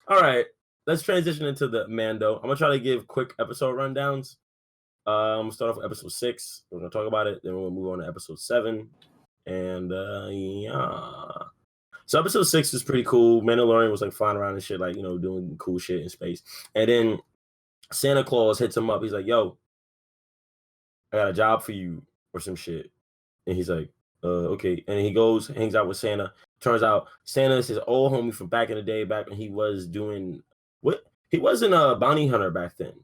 All right, let's transition into the Mando. I'm gonna try to give quick episode rundowns. We'll start off with episode 6. We're gonna talk about it. Then we'll move on to episode 7. And yeah. So episode 6 was pretty cool. Mandalorian was like flying around and shit, like doing cool shit in space. And then Santa Claus hits him up. He's like, "Yo, I got a job for you or some shit." And he's like, okay. And he goes, hangs out with Santa. Turns out Santa is his old homie from back in the day, back when he was doing what? He wasn't a bounty hunter back then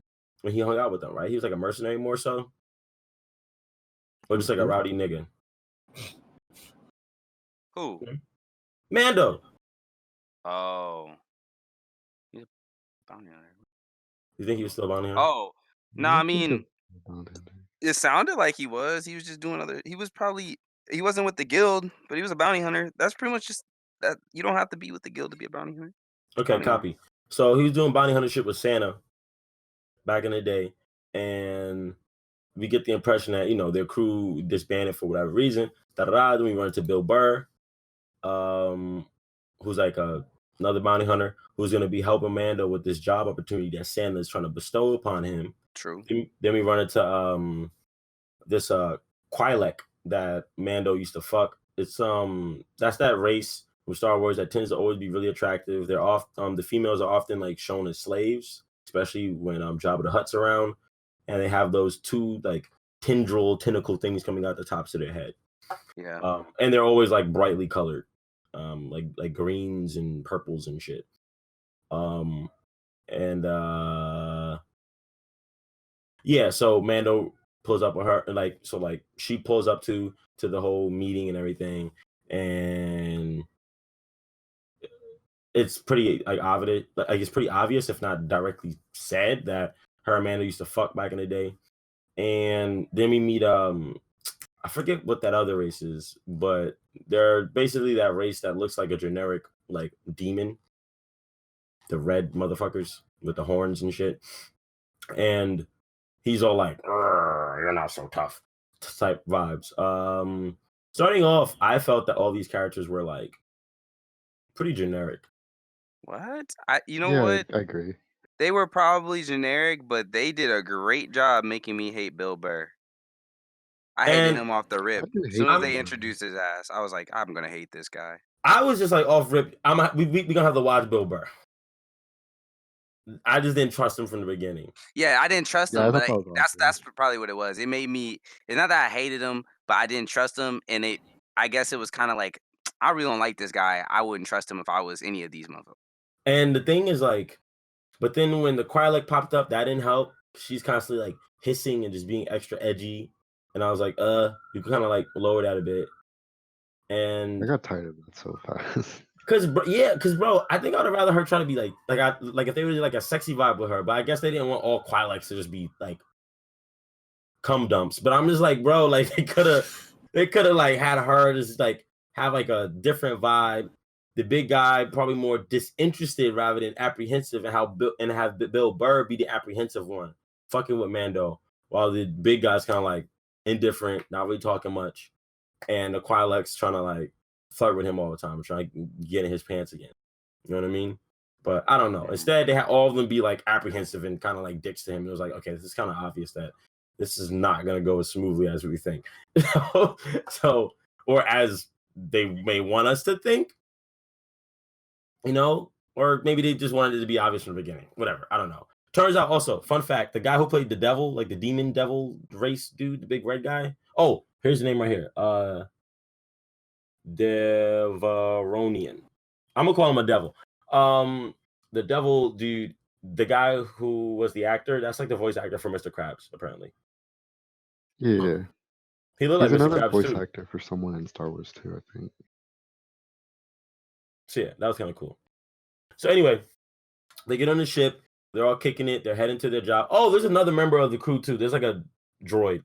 when he hung out with them, right? He was like a mercenary more so, or just like a rowdy nigga. Who? Mando. Oh. He's a bounty hunter. You think he was still a bounty hunter? Oh. No, I mean, it sounded like he was. He was just doing other. He wasn't with the guild, but he was a bounty hunter. That's pretty much just that. You don't have to be with the guild to be a bounty hunter. Okay, Bounty copy. So he was doing bounty hunter shit with Santa back in the day, and we get the impression that their crew disbanded for whatever reason. Then we run into Bill Burr, who's like another bounty hunter who's going to be helping Mando with this job opportunity that Santa is trying to bestow upon him. True. Then we run into this Quilek that Mando used to fuck. It's that's that race from Star Wars that tends to always be really attractive. They're off the females are often like shown as slaves, especially when Jabba the Hutt's around, and they have those two like tentacle things coming out the tops of their head. Yeah. And they're always like brightly colored, like greens and purples and shit. Yeah, so Mando pulls up with her, and she pulls up to the whole meeting and everything, and it's pretty obvious. Like it's pretty obvious, if not directly said, that her and Mando used to fuck back in the day. And then we meet I forget what that other race is, but they're basically that race that looks like a generic like demon, the red motherfuckers with the horns and shit. And he's all like, "You're not so tough," type vibes. Starting off, I felt that all these characters were like pretty generic. What? What? I agree. They were probably generic, but they did a great job making me hate Bill Burr. I hated him off the rip. As soon as they introduced his ass, I was like, I'm gonna hate this guy. I was just like off rip. We gonna have to watch Bill Burr. I just didn't trust him from the beginning. Yeah, I didn't trust him. But that's probably what it was. It made me. It's not that I hated him, but I didn't trust him, and I guess it was kind of like, I really don't like this guy. I wouldn't trust him if I was any of these motherfuckers. And the thing is, like, but then when the Quilek popped up, that didn't help. She's constantly like hissing and just being extra edgy, and I was like, you kind of like lower that a bit. And I got tired of that so fast. Cause bro, I think I'd rather her try to be like if they were like a sexy vibe with her, but I guess they didn't want all Quileks to just be like cum dumps. But I'm just like, bro, like they could have like had her just like have like a different vibe. The big guy probably more disinterested rather than apprehensive, and have Bill Burr be the apprehensive one, fucking with Mando, while the big guy's kind of like indifferent, not really talking much, and the Quilek's trying to like flirt with him all the time, trying to get in his pants again. You know what I mean? But I don't know. Instead, they had all of them be like apprehensive and kind of like dicks to him. It was like, okay, this is kind of obvious that this is not going to go as smoothly as we think. So, or as they may want us to think, or maybe they just wanted it to be obvious from the beginning. Whatever. I don't know. Turns out also, fun fact, the guy who played the devil, like the demon devil race dude, the big red guy. Oh, here's the name right here. Devaronian. I'm gonna call him a devil. The devil dude, the guy who was the actor, that's like the voice actor for Mr. Krabs, apparently. Yeah. He looked like Mr. another Krabs voice too. actor for someone in Star Wars too, I think. So yeah, that was kind of cool. So anyway, they get on the ship, they're all kicking it, they're heading to their job. Oh, there's another member of the crew too. There's like a droid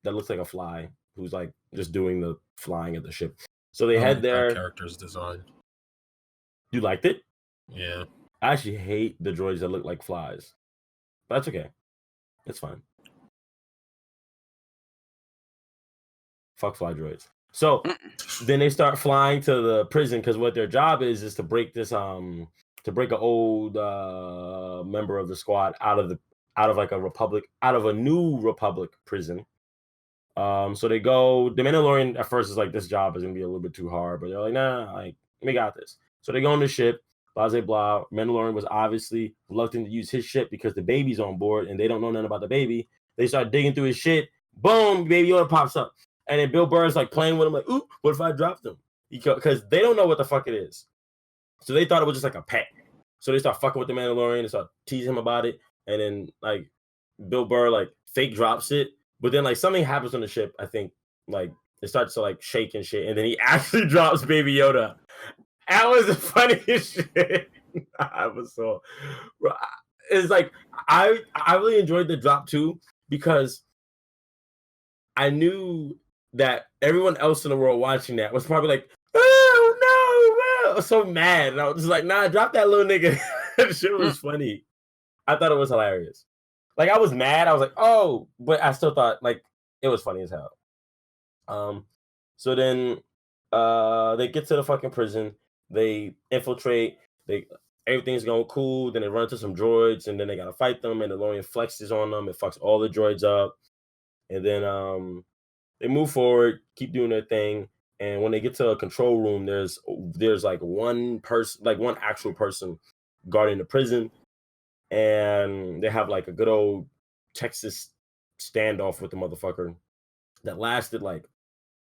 that looks like a fly who's like just doing the flying of the ship. So they head there. Character's design. You liked it? Yeah. I actually hate the droids that look like flies. But that's okay. It's fine. Fuck fly droids. So then they start flying to the prison because what their job is to break this to break an old member of the squad out of a new Republic prison. So they go. The Mandalorian at first is like, this job is gonna be a little bit too hard, but they're like, nah, like we got this. So they go on the ship. Blah blah blah. Mandalorian was obviously reluctant to use his ship because the baby's on board and they don't know nothing about the baby. They start digging through his shit. Boom, Baby Yoda pops up, and then Bill Burr's like playing with him, like, ooh, what if I dropped him? Because they don't know what the fuck it is. So they thought it was just like a pet. So they start fucking with the Mandalorian and start teasing him about it. And then like Bill Burr like fake drops it, but then like something happens on the ship. I think like it starts to like shake and shit, and then he actually drops Baby Yoda. That was the funniest shit. I was so. It's like I really enjoyed the drop too because I knew that everyone else in the world watching that was probably like, oh no, I was so mad, and I was just like, nah, drop that little nigga. The shit was funny. I thought it was hilarious. Like I was mad. I was like, oh, but I still thought like it was funny as hell. So then they get to the fucking prison. They infiltrate. Everything's going cool. Then they run into some droids, and then they gotta fight them. And the Mandalorian flexes on them. It fucks all the droids up. And then they move forward, keep doing their thing. And when they get to a control room, there's like one person, like one actual person guarding the prison. And they have like a good old Texas standoff with the motherfucker that lasted like,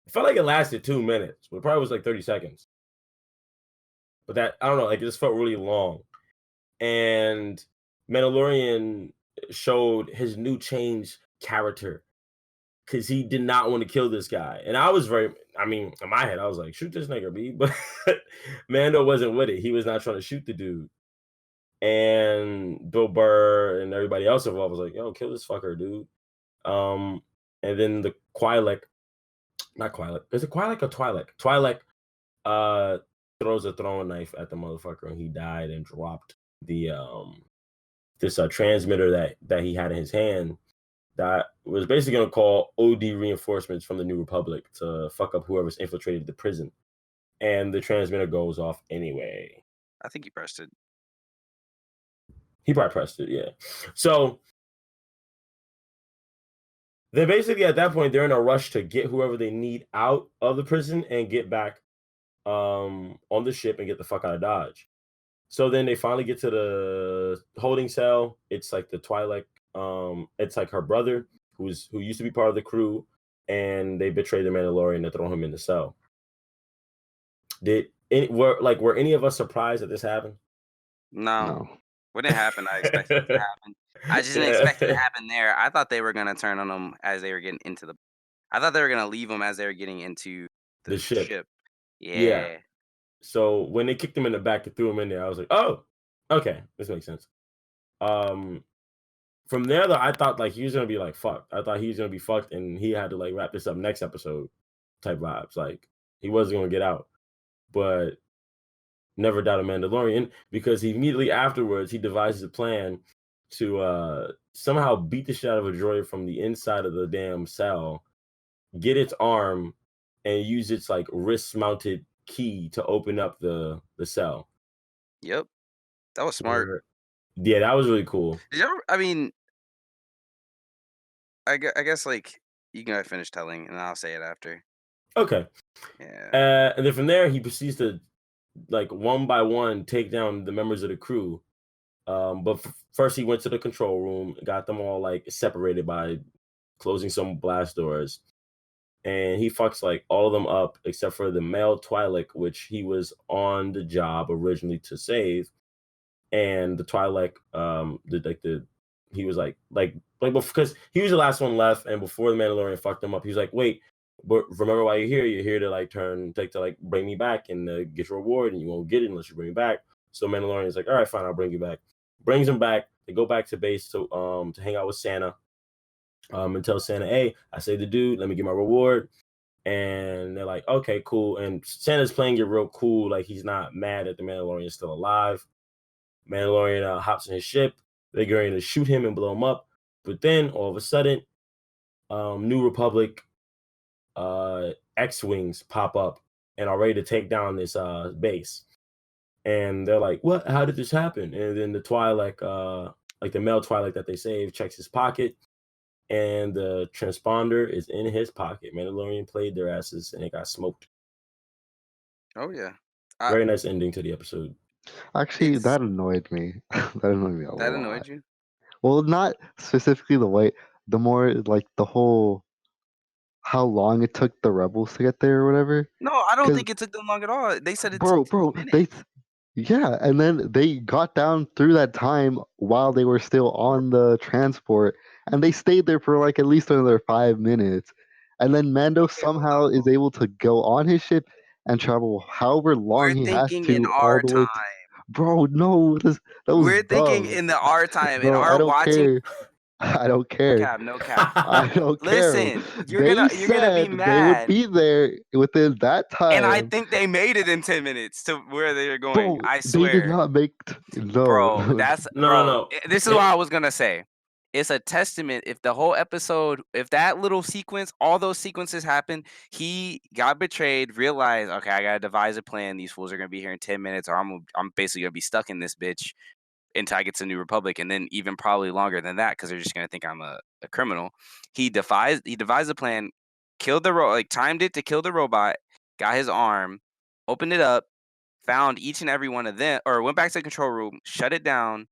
it felt like it lasted 2 minutes, but it probably was like 30 seconds. But that, I don't know, like it just felt really long. And Mandalorian showed his new changed character because he did not want to kill this guy. And I was in my head, I was like, shoot this nigga, B. But Mando wasn't with it. He was not trying to shoot the dude. And Bill Burr and everybody else involved was like, yo, kill this fucker, dude. And then the not Twi'lek. Is it Twi'lek or Twi'lek? Twi'lek throws a throwing knife at the motherfucker, and he died and dropped the this transmitter that he had in his hand that was basically going to call OD reinforcements from the New Republic to fuck up whoever's infiltrated the prison. And the transmitter goes off anyway. I think he pressed it. He probably pressed it, yeah. So they're basically at that point, they're in a rush to get whoever they need out of the prison and get back on the ship and get the fuck out of Dodge. So then they finally get to the holding cell. It's like the Twi'lek, it's like her brother who used to be part of the crew, and they betray the Mandalorian and throw him in the cell. Were any of us surprised that this happened? No. When it happened, I expected it to happen. I just didn't expect it to happen there. I thought they were gonna turn on them as they were getting into I thought they were gonna leave them as they were getting into the ship. Yeah. So when they kicked him in the back and threw him in there, I was like, oh, okay, this makes sense. From there though, I thought like he was gonna be like fucked. I thought he was gonna be fucked, and he had to like wrap this up next episode type vibes. Like he wasn't gonna get out, but never doubt a Mandalorian, because immediately afterwards he devises a plan to somehow beat the shit out of a droid from the inside of the damn cell, get its arm, and use its like wrist mounted key to open up the cell. Yep. That was smart. Yeah, that was really cool. Did you ever, I guess like you can finish telling and I'll say it after. Okay. Yeah. And then from there he proceeds to like one by one take down the members of the crew. But first he went to the control room, got them all like separated by closing some blast doors. And he fucks like all of them up except for the male Twi'lek, which he was on the job originally to save. And the Twi'lek, he was like because he was the last one left, and before the Mandalorian fucked him up, he was like, wait, but remember why you're here? You're here to like bring me back and get your reward, and you won't get it unless you bring me back. So Mandalorian's like, all right, fine, I'll bring you back. Brings him back. They go back to base to hang out with Santa. And tell Santa, hey, I saved the dude, let me get my reward. And they're like, okay, cool. And Santa's playing it real cool, like he's not mad that the Mandalorian is still alive. Mandalorian hops in his ship. They're going to shoot him and blow him up. But then all of a sudden, New Republic X-Wings pop up and are ready to take down this base. And they're like, "What? How did this happen?" And then the Twi'lek, like the male Twi'lek that they saved, checks his pocket, and the transponder is in his pocket. Mandalorian played their asses, and it got smoked. Oh yeah. Very nice ending to the episode. Actually, that annoyed me. That annoyed me a lot. That annoyed you? Well, not specifically the way, the more like the whole how long it took the rebels to get there or whatever. No, I don't think it took them long at all. They said it Bro, took minutes. yeah, and then they got down through that time while they were still on the transport, and they stayed there for like at least another 5 minutes. And then Mando somehow is able to go on his ship and travel however long We're he has thinking in to all our the way. time. Bro, no, that was We're thinking dumb. in our time, in Bro, I our don't watching. care. I don't care. No cap. I don't care. Listen, you're They gonna be said they would mad. be there within that time. And I think they made it in 10 minutes to where they're going. Bro, I swear. they did not make no. Bro, that's no. This is what I was gonna say. It's a testament if the whole episode, if that little sequence, all those sequences happened, he got betrayed, realized, okay, I gotta devise a plan. These fools are gonna be here in 10 minutes, or I'm basically gonna be stuck in this bitch until I get to New Republic, and then even probably longer than that, because they're just gonna think I'm a criminal. He devised a plan, killed the timed it to kill the robot, got his arm, opened it up, found each and every one of them, or went back to the control room, shut it down,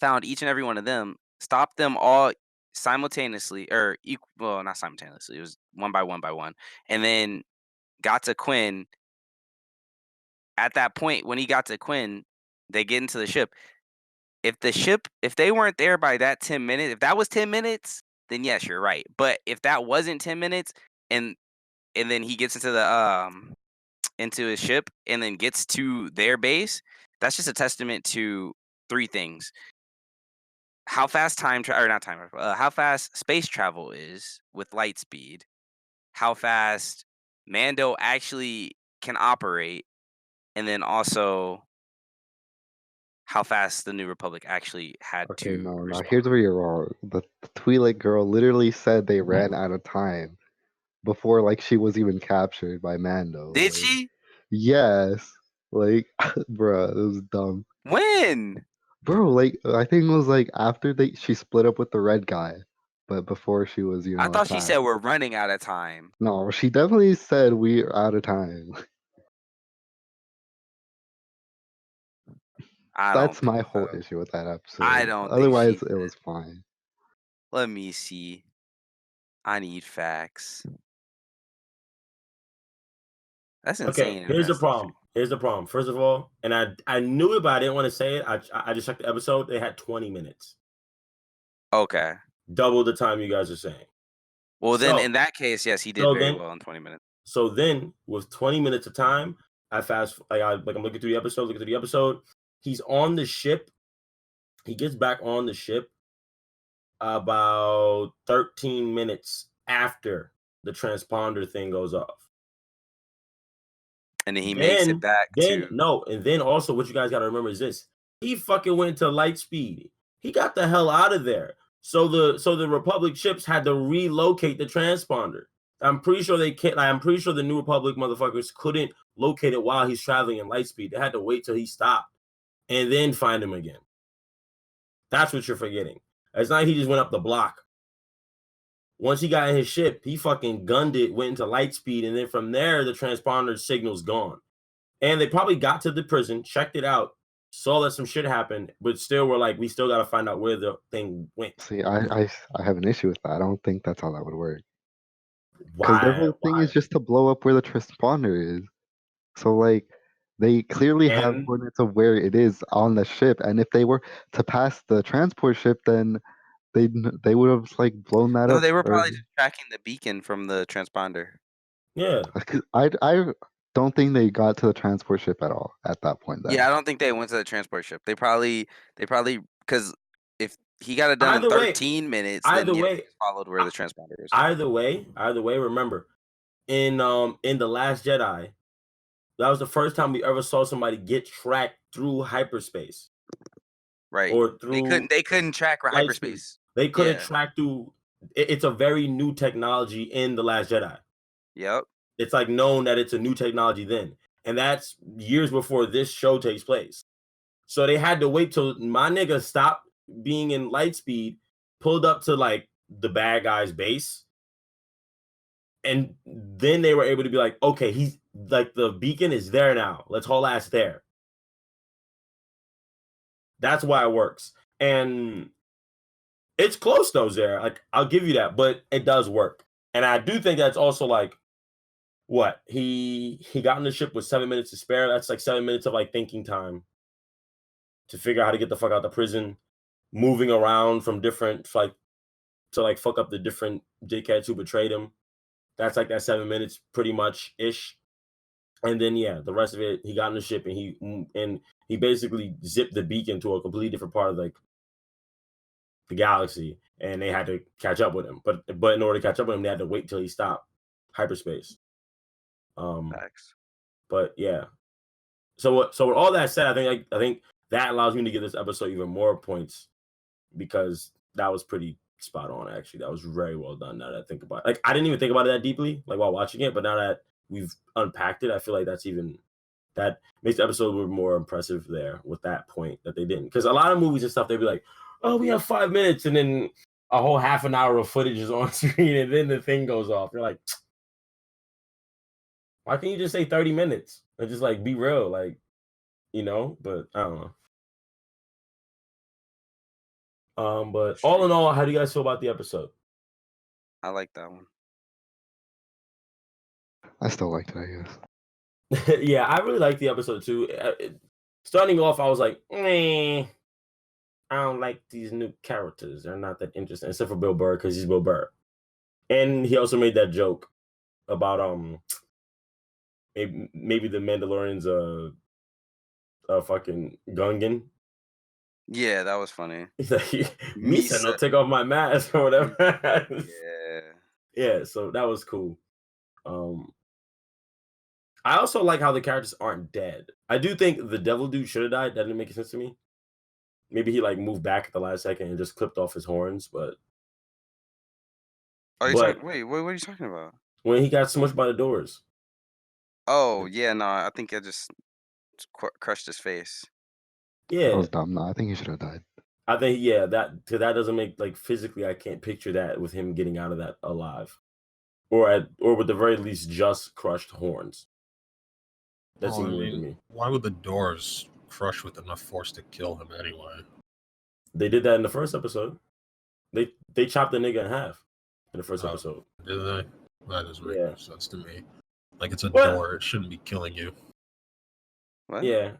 found each and every one of them, stopped them all simultaneously, or well, not simultaneously, it was one by one, and then got to Quinn. At that point, when he got to Quinn, they get into the ship. If they weren't there by that 10 minutes, if that was 10 minutes, then yes, you're right. But if that wasn't 10 minutes, and then he gets into his ship and then gets to their base, that's just a testament to three things: how fast how fast space travel is with light speed, how fast Mando actually can operate, and then also how fast the New Republic actually had to No, respond. here's where you're wrong. The Twi'lek girl literally said they ran out of time before like she was even captured by Mando. Did she? Yes. Like, bruh, it was dumb. When? Bro, like I think it was like after she split up with the red guy, but before she was, I thought she attacked. said we're running out of time. No, she definitely said we're out of time. That's my whole issue with that episode. I don't. Otherwise, it was fine. Let me see. I need facts. That's insane. Okay, here's the problem. First of all, and I knew it, but I didn't want to say it. I just checked the episode. They had 20 minutes. Okay. Double the time you guys are saying. Well, then in that case, yes, he did very well in 20 minutes. So then, with 20 minutes of time, I'm looking through the episode. He's on the ship. He gets back on the ship about 13 minutes after the transponder thing goes off. And then he makes it back and then also what you guys got to remember is this: he fucking went to light speed. He got the hell out of there. So the Republic ships had to relocate the transponder. I'm pretty sure they can't. I'm pretty sure the New Republic motherfuckers couldn't locate it while he's traveling in light speed. They had to wait till he stopped and then find him again. That's what you're forgetting. It's not like he just went up the block. Once he got in his ship, he fucking gunned it, went into light speed, and then from there, the transponder signal's gone. And they probably got to the prison, checked it out, saw that some shit happened, but still were like, we still got to find out where the thing went. See, I have an issue with that. I don't think that's how that would work. Because their whole thing is just to blow up where the transponder is. So, like, they clearly have coordinates of where it is on the ship, and if they were to pass the transport ship, then they would have like blown that up. No, they were probably just tracking the beacon from the transponder. Yeah, I don't think they got to the transport ship at all at that point. Yeah, I don't think they went to the transport ship. They probably because if he got it done in 13 minutes, then he followed where the transponder is. Either way, remember in The Last Jedi, that was the first time we ever saw somebody get tracked through hyperspace. Right. Or through they couldn't track hyperspace. They couldn't track through. It's a very new technology in The Last Jedi. Yep. It's like known that it's a new technology then. and that's years before this show takes place. So they had to wait till my nigga stopped being in Lightspeed, pulled up to like the bad guy's base, and then they were able to be like, okay, he's like the beacon is there now. Let's haul ass there. That's why it works. And it's close though, Zara. Like, I'll give you that, but it does work. And I do think that's also like what he got on the ship with 7 minutes to spare. That's like 7 minutes of like thinking time to figure out how to get the fuck out of prison, moving around from different like to like fuck up the different dickheads who betrayed him. That's like that 7 minutes pretty much ish. And then yeah, the rest of it, he got on the ship and he basically zipped the beacon to a completely different part of like the galaxy, and they had to catch up with him. But in order to catch up with him, they had to wait till he stopped hyperspace. Facts. But yeah. So with all that said, I think that allows me to give this episode even more points because that was pretty spot on. Actually, that was very well done. Now that I think about it, like I didn't even think about it that deeply, like while watching it. But now that we've unpacked it, I feel like that makes the episode a little more impressive there with that point that they didn't. Because a lot of movies and stuff, they'd be like, "Oh, we have 5 minutes," and then a whole half an hour of footage is on screen, and then the thing goes off. You're like, why can't you just say 30 minutes and just like be real, like, you know? But I don't know. But all in all, how do you guys feel about the episode? I like that one. I still liked it, I guess. Yeah, I really liked the episode too. Starting off, I was like, I don't like these new characters. They're not that interesting, except for Bill Burr because he's Bill Burr. And he also made that joke about maybe the Mandalorian's a fucking Gungan. Yeah, that was funny. He's like, Misa, no, take off my mask or whatever. Yeah. Yeah, so that was cool. I also like how the characters aren't dead. I do think the devil dude should have died. That didn't make sense to me. Maybe he like moved back at the last second and just clipped off his horns, but wait, what are you talking about? When he got smushed by the doors. Oh, yeah, no, I think it just crushed his face. Yeah. That was dumb. No, I think he should have died. I think, yeah, that doesn't make, like, physically, I can't picture that with him getting out of that alive. Or with the very least, just crushed horns. That seemed weird to me. Why would the doors crush with enough force to kill him anyway? They did that in the first episode. They chopped the nigga in half in the first episode. Did they? That doesn't make no sense to me. Like, it's a What? door. It shouldn't be killing you. What? Yeah.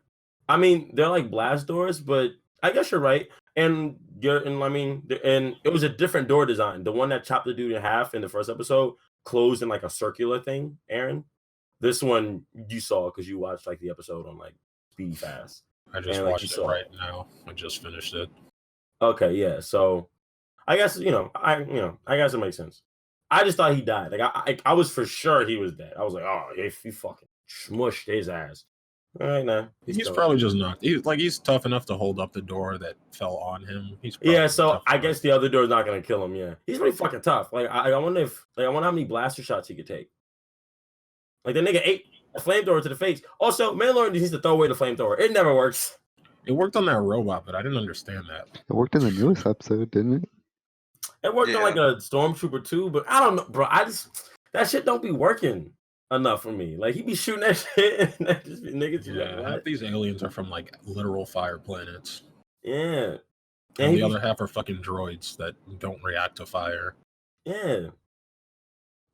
I mean, they're like blast doors, but I guess you're right. And it was a different door design. The one that chopped the dude in half in the first episode closed in like a circular thing, Aaron. This one you saw because you watched like the episode on like Speedy Fast. I just watched it right now. I just finished it. Okay, yeah. So I guess I guess it makes sense. I just thought he died. Like I was for sure he was dead. I was like, oh, he fucking smushed his ass. All right, now he's probably just knocked. He's tough enough to hold up the door that fell on him. So I guess the other door is not gonna kill him. Yeah, he's pretty fucking tough. Like I wonder how many blaster shots he could take. Like the nigga ate a flamethrower to the face. Also, Mandalorian needs to throw away the flamethrower. It never works. It worked on that robot, but I didn't understand that. It worked in the newest episode, didn't it? It worked on like a Stormtrooper too, but I don't know, bro. That shit don't be working enough for me. Like he be shooting that shit, and that just be niggas. Yeah, half these aliens are from like literal fire planets. Yeah, and the other half are fucking droids that don't react to fire. Yeah,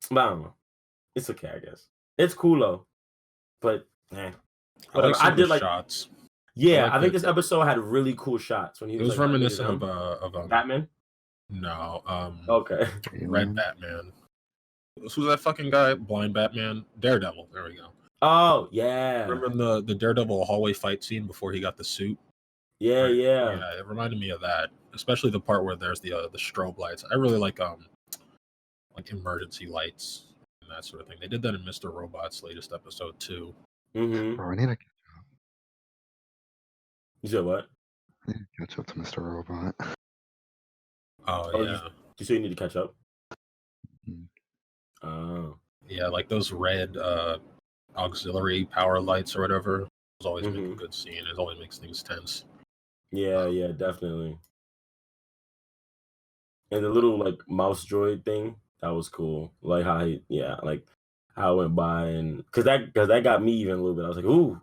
but I don't know. It's okay, I guess. It's cool though, but I did like shots. Yeah, I think this episode had really cool shots when he was. It was like, reminiscent of Batman. No, okay. Red Batman. Who's that fucking guy? Blind Batman? Daredevil. There we go. Oh, yeah. Remember the Daredevil hallway fight scene before he got the suit? Yeah, right? Yeah, it reminded me of that. Especially the part where there's the strobe lights. I really like emergency lights and that sort of thing. They did that in Mr. Robot's latest episode too. Mm-hmm. Bro, I need to catch up. You said what? I need to catch up to Mr. Robot. Oh yeah. You say you need to catch up? Mm. Oh. Yeah, like those red auxiliary power lights or whatever. It always make a good scene. It always makes things tense. Yeah, definitely. And the little like mouse droid thing, that was cool. Like how like how it went by, and because that got me even a little bit. I was like, ooh.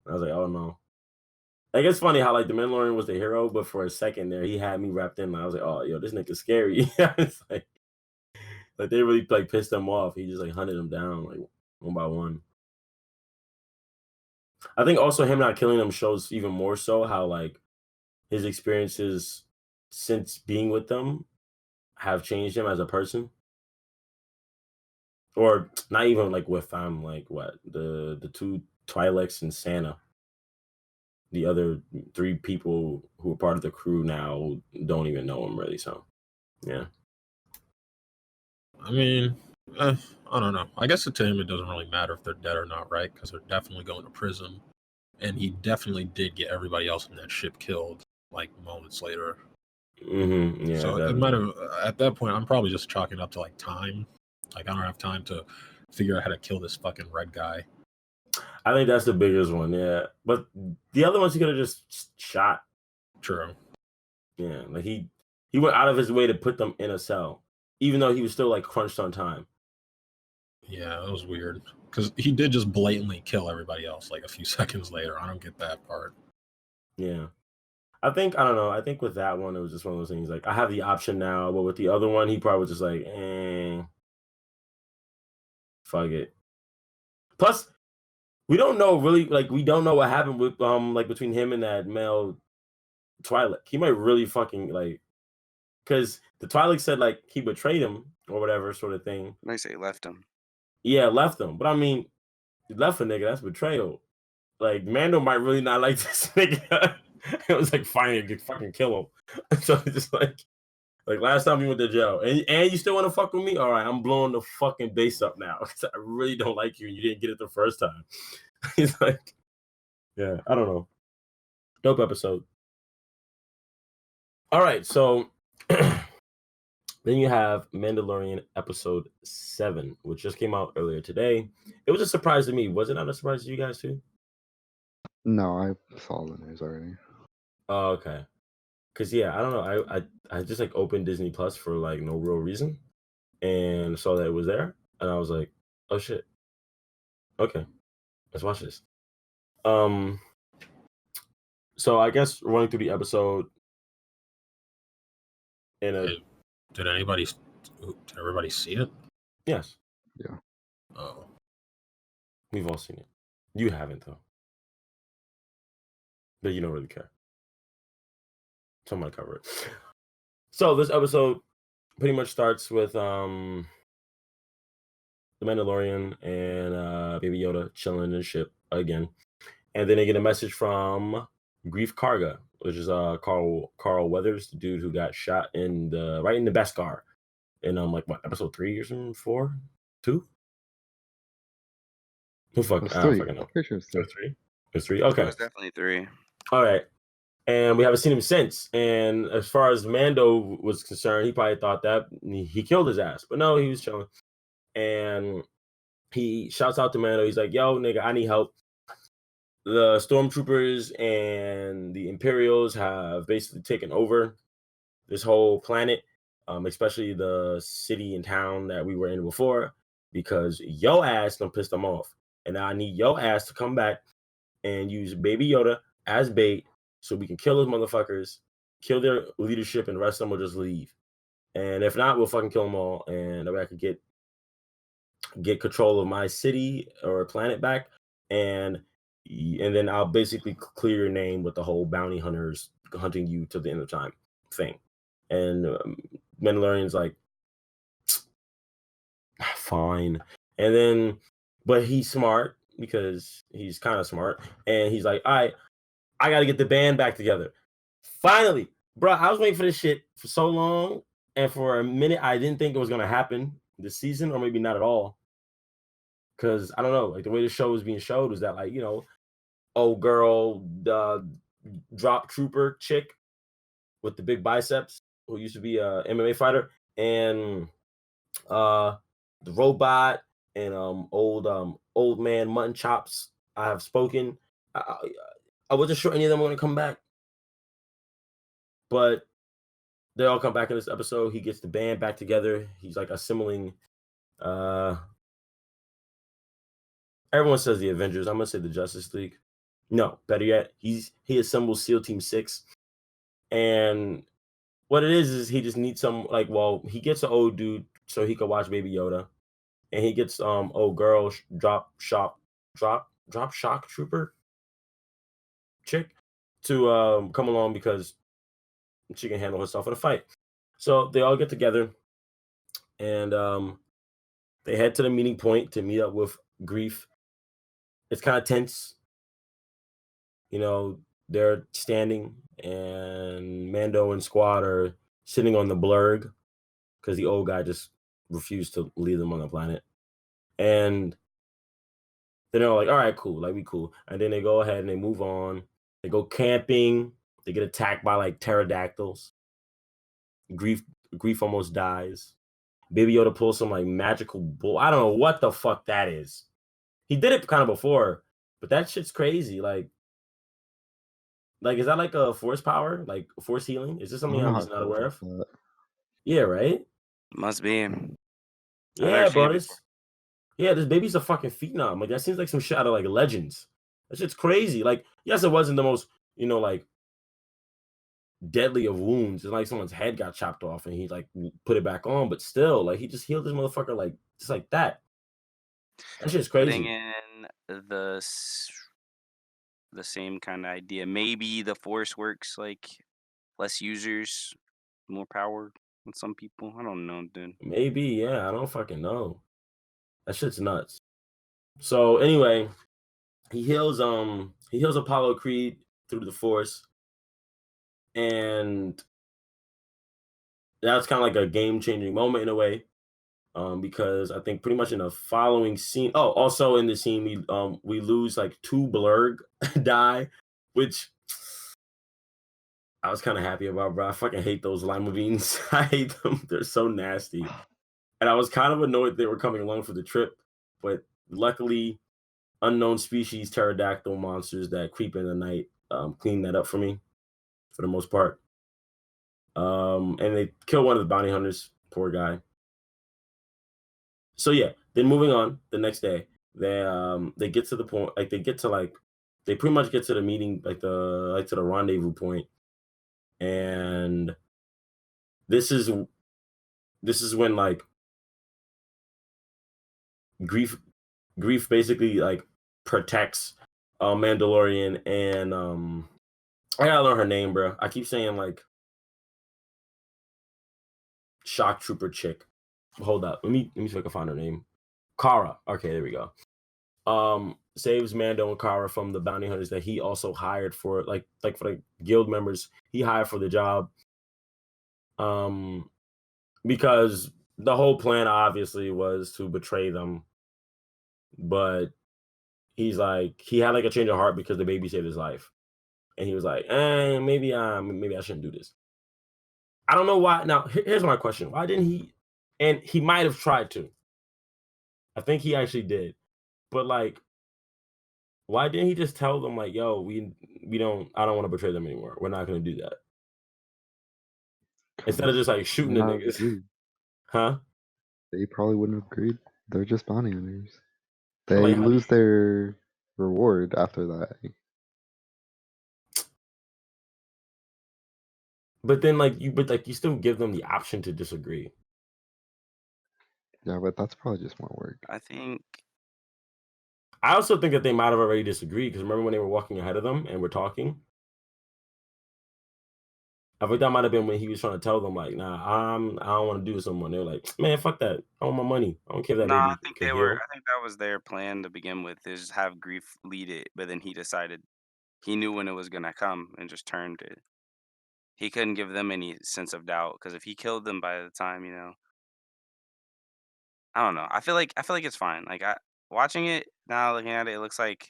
I was like, oh no. Like it's funny how like the Mandalorian was the hero, but for a second there, he had me wrapped in. I was like, oh yo, this nigga's scary. It's like they really like pissed him off. He just like hunted him down like one by one. I think also him not killing them shows even more so how like his experiences since being with them have changed him as a person. Or not even like with like what the two Twi'leks and Santa. The other 3 people who are part of the crew now don't even know him really. So yeah. I mean, I don't know. I guess to him it doesn't really matter if they're dead or not, right? Because they're definitely going to prison, and he definitely did get everybody else in that ship killed like moments later. Yeah. So it might have at that point. I'm probably just chalking up to like time. Like I don't have time to figure out how to kill this fucking red guy. I think that's the biggest one, yeah. But the other ones he could have just shot. True. Yeah, like he went out of his way to put them in a cell, even though he was still like crunched on time. Yeah, it was weird because he did just blatantly kill everybody else like a few seconds later. I don't get that part. Yeah. I don't know. I think with that one, it was just one of those things like I have the option now, but with the other one, he probably was just like, fuck it. Plus, we don't know really, like, we don't know what happened with, like, between him and that male Twi'lek. He might really fucking, like, because the Twi'lek said, like, he betrayed him or whatever sort of thing. They say left him. Yeah, left him. But I mean, he left a nigga, that's betrayal. Like, Mando might really not like this nigga. It was like, fine, fucking kill him. So it's just like last time you went to jail, and you still want to fuck with me? All right, I'm blowing the fucking base up now because I really don't like you, and you didn't get it the first time. He's like, yeah, I don't know. Dope episode. All right, so then you have Mandalorian episode 7, which just came out earlier today. It was a surprise to me. Was it not a surprise to you guys too? No, I saw the news already. Oh, okay. Cause yeah, I don't know. I just like opened Disney Plus for like no real reason, and saw that it was there, and I was like, oh shit. Okay, let's watch this. So I guess running through the episode in a Did everybody see it? Yes. Yeah. Oh. We've all seen it. You haven't though. But you don't really care. Somebody cover it. So this episode pretty much starts with the Mandalorian and Baby Yoda chilling in the ship again. And then they get a message from Grief Karga, which is Carl Weathers, the dude who got shot in the Beskar in like what, episode 3 or something, 4, 2? Who fuck? I don't fucking know. Pretty sure it's 3. It's 3. Okay. It was definitely 3. All right. And we haven't seen him since. And as far as Mando was concerned, he probably thought that he killed his ass, but no, he was chilling. And he shouts out to Mando. He's like, "Yo, nigga, I need help. The stormtroopers and the Imperials have basically taken over this whole planet, especially the city and town that we were in before, because yo ass done pissed them off. And now I need yo ass to come back and use Baby Yoda as bait so we can kill those motherfuckers, kill their leadership, and the rest of them will just leave. And if not, we'll fucking kill them all, and that way I could get control of my city or planet back, and then I'll basically clear your name with the whole bounty hunters hunting you to the end of time thing." And Mandalorian's like, fine. And then, but he's smart because he's kind of smart, and he's like, all right, I got to get the band back together. Finally, bro, I was waiting for this shit for so long, and for a minute, I didn't think it was going to happen this season, or maybe not at all. Because, I don't know, like, the way the show was being showed was that, like, you know, old girl, drop trooper chick with the big biceps, who used to be a MMA fighter, and the robot, and old old man mutton chops, I have spoken. I wasn't sure any of them were going to come back, but they all come back in this episode. He gets the band back together. He's like assembling. Everyone says the Avengers. I'm gonna say the Justice League. No, better yet, he assembles SEAL Team 6, and what it is he just needs some he gets an old dude so he could watch Baby Yoda, and he gets old girl drop shock trooper chick to come along because she can handle herself in a fight. So they all get together, and they head to the meeting point to meet up with Grief. It's kind of tense. They're standing, and Mando and Squad are sitting on the blurg because the old guy just refused to leave them on the planet. And then they're like, all right, cool. Like, we cool. And then they go ahead and they move on. They go camping. They get attacked by, like, pterodactyls. Grief almost dies. Baby Yoda pulls some, like, magical bull. I don't know what the fuck that is. He did it kind of before, but that shit's crazy. Like, is that like a force power? Like force healing? Is this something I'm just not aware of? Yeah, right? Must be. Yeah, bro. This baby's a fucking phenom. Like, that seems like some shit out of like Legends. That shit's crazy. Like, yes, it wasn't the most, like deadly of wounds. It's like someone's head got chopped off and he like put it back on, but still, like, he just healed this motherfucker like just like that. That shit's crazy. Putting in the same kind of idea. Maybe the force works like less users, more power with some people. I don't know, dude. Maybe, yeah. I don't fucking know. That shit's nuts. So anyway, he heals Apollo Creed through the force, and that's kind of like a game-changing moment in a way. Because I think pretty much in the following scene. Oh, also in the scene we lose like 2 blurg die, which I was kind of happy about, bro. I fucking hate those lima beans. I hate them. They're so nasty. And I was kind of annoyed they were coming along for the trip, but luckily, unknown species pterodactyl monsters that creep in the night cleaned that up for me, for the most part. And they kill one of the bounty hunters. Poor guy. So yeah, then moving on the next day, they get to the point, like they pretty much get to the meeting, to the rendezvous point, and this is when like Grief basically like protects Mandalorian, and I gotta learn her name, bro. I keep saying like shock trooper chick. Hold up. Let me see if I can find her name. Kara. Okay, there we go. Saves Mando and Kara from the bounty hunters that he also hired for for the guild members he hired for the job. Because the whole plan obviously was to betray them, but he's like, he had like a change of heart because the baby saved his life, and he was like, maybe I shouldn't do this. I don't know why. Now here's my question: why didn't he? And he might have tried to. I think he actually did. But like, why didn't he just tell them like, yo, I don't want to betray them anymore. We're not gonna do that. Instead of just like shooting the niggas. Huh? They probably wouldn't have agreed. They're just bounty hunters. They lose their reward after that. But then you still give them the option to disagree. Yeah, but that's probably just more work. I also think that they might have already disagreed, because remember when they were walking ahead of them and were talking? I think that might have been when he was trying to tell them like, nah, I don't want to do this anymore. They were like, man, fuck that. I want my money. I don't care that. I think that was their plan to begin with, is just have Grief lead it, but then he decided he knew when it was gonna come and just turned it. He couldn't give them any sense of doubt, because if he killed them by the time, I don't know. I feel like it's fine. Like, watching it now, looking at it, it looks like.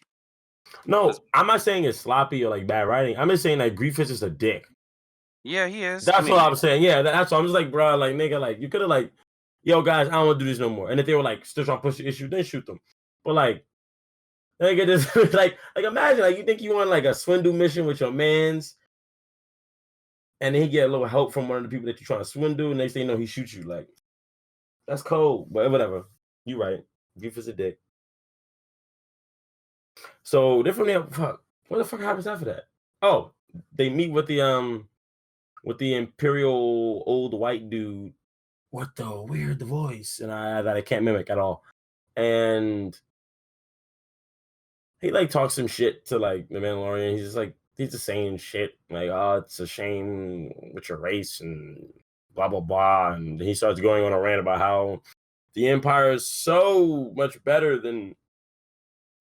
No, I'm not saying it's sloppy or like bad writing. I'm just saying that Grief is just a dick. Yeah, he is. That's what I'm saying. Yeah, that's what I'm just like, bro. Like, nigga, like, you could have like, yo, guys, I don't want to do this no more. And if they were like still trying to push the issue, then shoot them. But like, Nigga just like imagine like you think you on like a swindle mission with your mans, and then he get a little help from one of the people that you're trying to swindle, and next thing you know he shoots you. Like that's cold, but whatever. You right. Give us a dick. So they're from there. Fuck. What the fuck happens after that? Oh, they meet with the imperial old white dude with the weird voice, and that I can't mimic at all. And he like talks some shit to like the Mandalorian. He's just like he's just saying shit like, "Oh, it's a shame with your race and blah blah blah." And he starts going on a rant about how the Empire is so much better than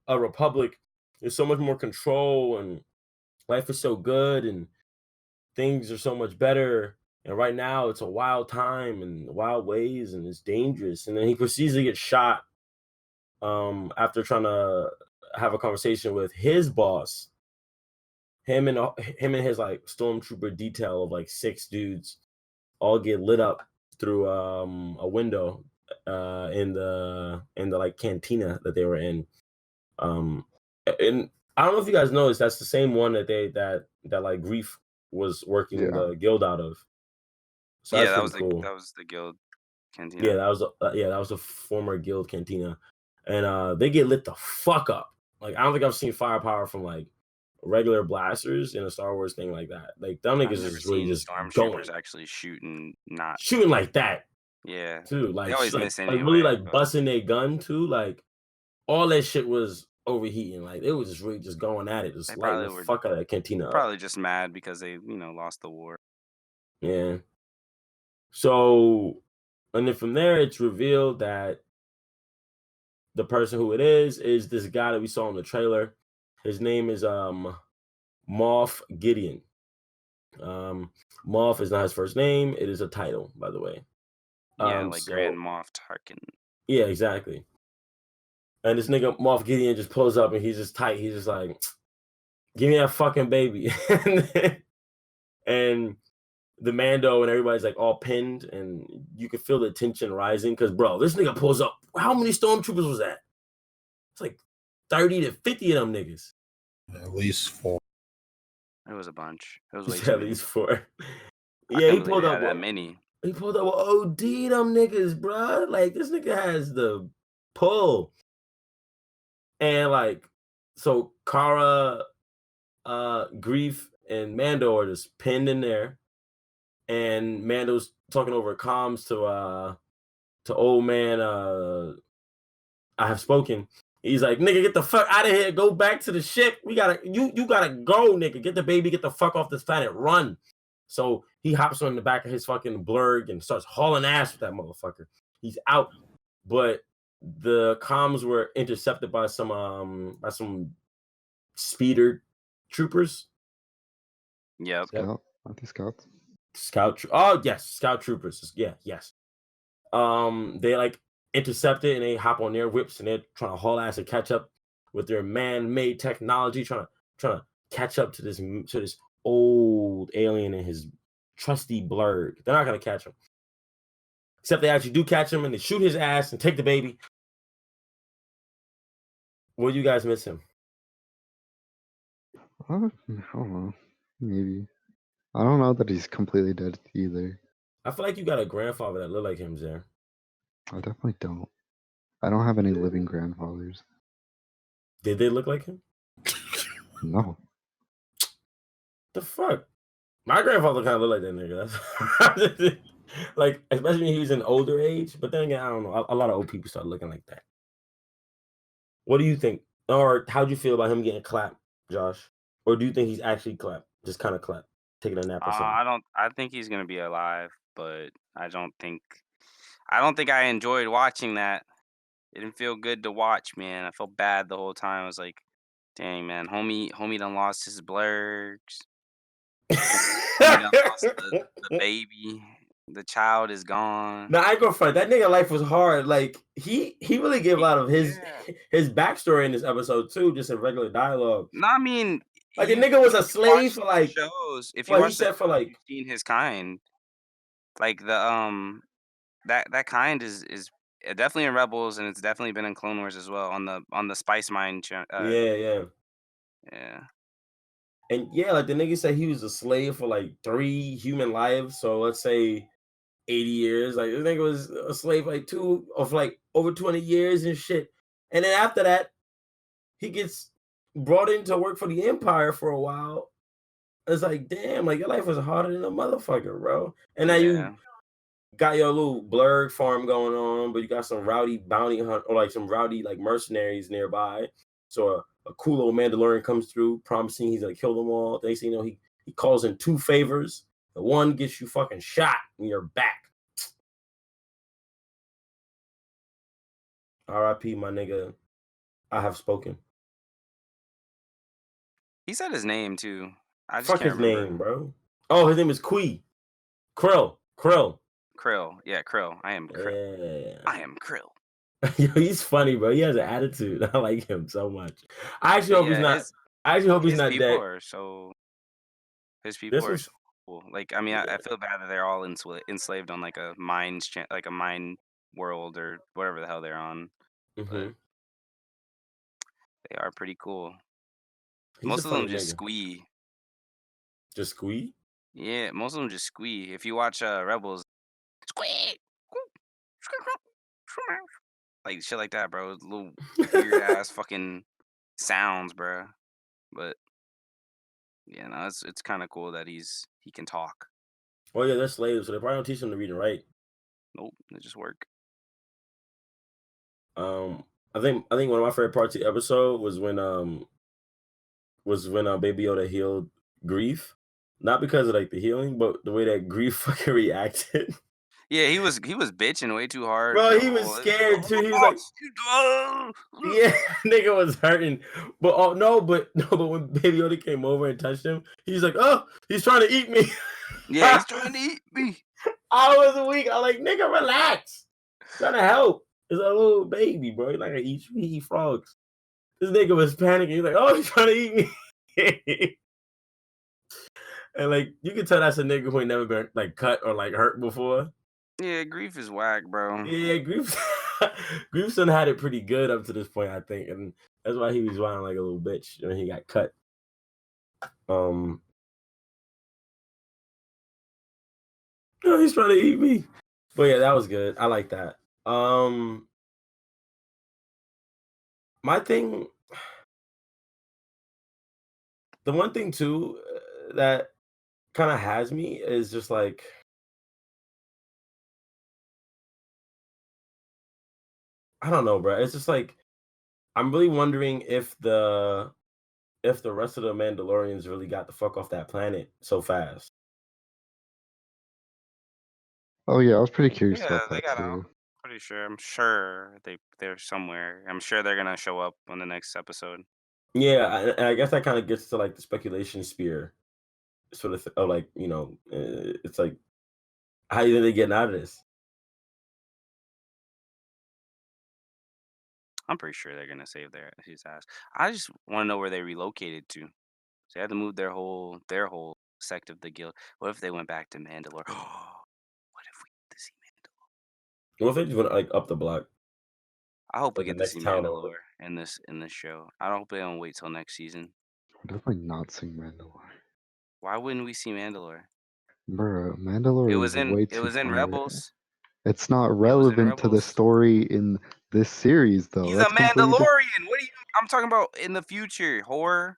a republic. There's so much more control, and life is so good, and things are so much better. And right now, it's a wild time and wild ways, and it's dangerous. And then he proceeds to get shot after trying to have a conversation with his boss. Him and his like stormtrooper detail of like 6 dudes all get lit up through a window in the like cantina that they were in. And I don't know if you guys noticed, that's the same one that like Grief was working the guild out of. So yeah, that was the guild cantina. Yeah, that was a former guild cantina, and they get lit the fuck up. Like I don't think I've seen firepower from like regular blasters in a Star Wars thing like that. Like them niggas is really just stormtroopers actually shooting like that. Yeah, too. Like they always like, miss like anyway, really like busting their gun too. Like all that shit was overheating. Like it was just really just going at it, just lighting the fuck out of that cantina. Probably just mad because they lost the war. Yeah. So, and then from there, it's revealed that the person who it is this guy that we saw in the trailer. His name is Moff Gideon. Moff is not his first name; it is a title, by the way. Yeah, like Grand Moff Tarkin. Yeah, exactly. And this nigga Moff Gideon just pulls up and he's just tight. He's just like, "Give me that fucking baby," and the Mando and everybody's like all pinned, and you can feel the tension rising because, bro, this nigga pulls up. How many stormtroopers was that? It's like 30 to 50 of them niggas. At least 4. It was a bunch. It was way at least 4. Yeah, he pulled up that many. He pulled up with OD them niggas, bro. Like this nigga has the pull, and like so, Cara, Grief, and Mando are just pinned in there. And Mando's talking over comms to old man. I have spoken. He's like, nigga, get the fuck out of here. Go back to the ship. You gotta go, nigga. Get the baby. Get the fuck off this planet. Run. So he hops on the back of his fucking blurg and starts hauling ass with that motherfucker. He's out, but the comms were intercepted by some speeder troopers. Yep. Aren't they scouts? Scout troopers. Yeah, yes. They like intercept it and they hop on their whips and they're trying to haul ass and catch up with their man-made technology, trying to catch up to this old alien and his trusty blurg. They're not gonna catch him, except they actually do catch him and they shoot his ass and take the baby. Will you guys miss him? I don't know. Maybe. I don't know that he's completely dead either. I feel like you got a grandfather that look like him, Zer. I definitely don't. I don't have any living grandfathers. Did they look like him? No. The fuck? My grandfather kind of looked like that nigga. That's like, especially when he was in older age. But then again, I don't know. A lot of old people start looking like that. What do you think? Or how'd you feel about him getting clapped, Josh? Or do you think he's actually clapped? Just kind of clapped, taking a nap or something? I think he's gonna be alive, but I don't think I enjoyed watching that. It didn't feel good to watch, man. I felt bad the whole time. I was like, dang, man, homie done lost his blurgs. Homie done lost the baby. The child is gone. No, I ain't gonna front. That nigga life was hard. Like he really gave a lot of his backstory in this episode too, just in regular dialogue. No, I mean, like the nigga was a slave for like shows. If you watch that for like seen his kind, like the that kind is definitely in Rebels, and it's definitely been in Clone Wars as well on the Spice Mine. Yeah. Yeah. And yeah, like the nigga said he was a slave for like 3 human lives. So let's say 80 years. Like this nigga was a slave like over 20 years and shit. And then after that, he gets brought in to work for the Empire for a while. It's like, damn, like your life was harder than a motherfucker, bro. And now you got your little blurg farm going on, but you got some rowdy bounty hunt or like some rowdy like mercenaries nearby. So a cool old Mandalorian comes through, promising he's gonna kill them all. They say, you know, he calls in 2 favors. The one gets you fucking shot in your back. R.I.P. my nigga. I have spoken. He said his name too. I just Fuck can't his remember. name, bro. Oh, his name is Krill. Yeah, Krill. I am Krill. Yeah. I am Krill. Yo, he's funny, bro. He has an attitude. I like him so much. I actually hope he's not. I actually hope he's not dead. His people are so cool. Like, I mean, I feel bad that they're all enslaved on like a mine world or whatever the hell they're on. But they are pretty cool. Most of them just squee. Just squee? Yeah, most of them just squee. If you watch Rebels, squee, like shit like that, bro. Little weird ass fucking sounds, bro. But yeah, no, it's kind of cool that he can talk. Oh yeah, they're slaves, so they probably don't teach them to read and write. Nope, they just work. I think one of my favorite parts of the episode was when Baby Yoda healed Grief, not because of like the healing, but the way that Grief fucking reacted. Yeah, he was bitching way too hard. Bro, he was scared too. He was like, yeah, nigga was hurting. But when Baby Yoda came over and touched him, he's like, oh, he's trying to eat me. Yeah, he's trying to eat me. I was weak. I was like, nigga, relax. Trying to help. It's a little baby, bro. He's not gonna eat you. He eat frogs. This nigga was panicking. He's like, oh, he's trying to eat me. And like, you can tell that's a nigga who ain't never been like cut or like hurt before. Yeah, Grief is whack, bro. Yeah, Griefson had it pretty good up to this point, I think, and that's why he was whining like a little bitch when he got cut. Oh, he's trying to eat me. But yeah, that was good. I like that. My thing, the one thing too that kind of has me is just like, I don't know, bro. It's just like I'm really wondering if the rest of the Mandalorians really got the fuck off that planet so fast. Oh yeah, I was pretty curious about that too. Out. Pretty sure. I'm sure they're somewhere. I'm sure they're gonna show up on the next episode. Yeah, I guess that kind of gets to like the speculation sphere, sort of like, you know, it's like, how are they getting out of this? I'm pretty sure they're gonna save his ass. I just want to know where they relocated to. So they had to move their whole sect of the guild. What if they went back to Mandalore? What if we get to see Mandalore? What if they just went like up the block? I hope we get to see Mandalore in this show. I hope they don't wait till next season. We're definitely not seeing Mandalore. Why wouldn't we see Mandalore? Bro, Mandalore was in Rebels. It's not relevant to the story in this series, though. He's a Mandalorian. What are you? I'm talking about in the future, horror.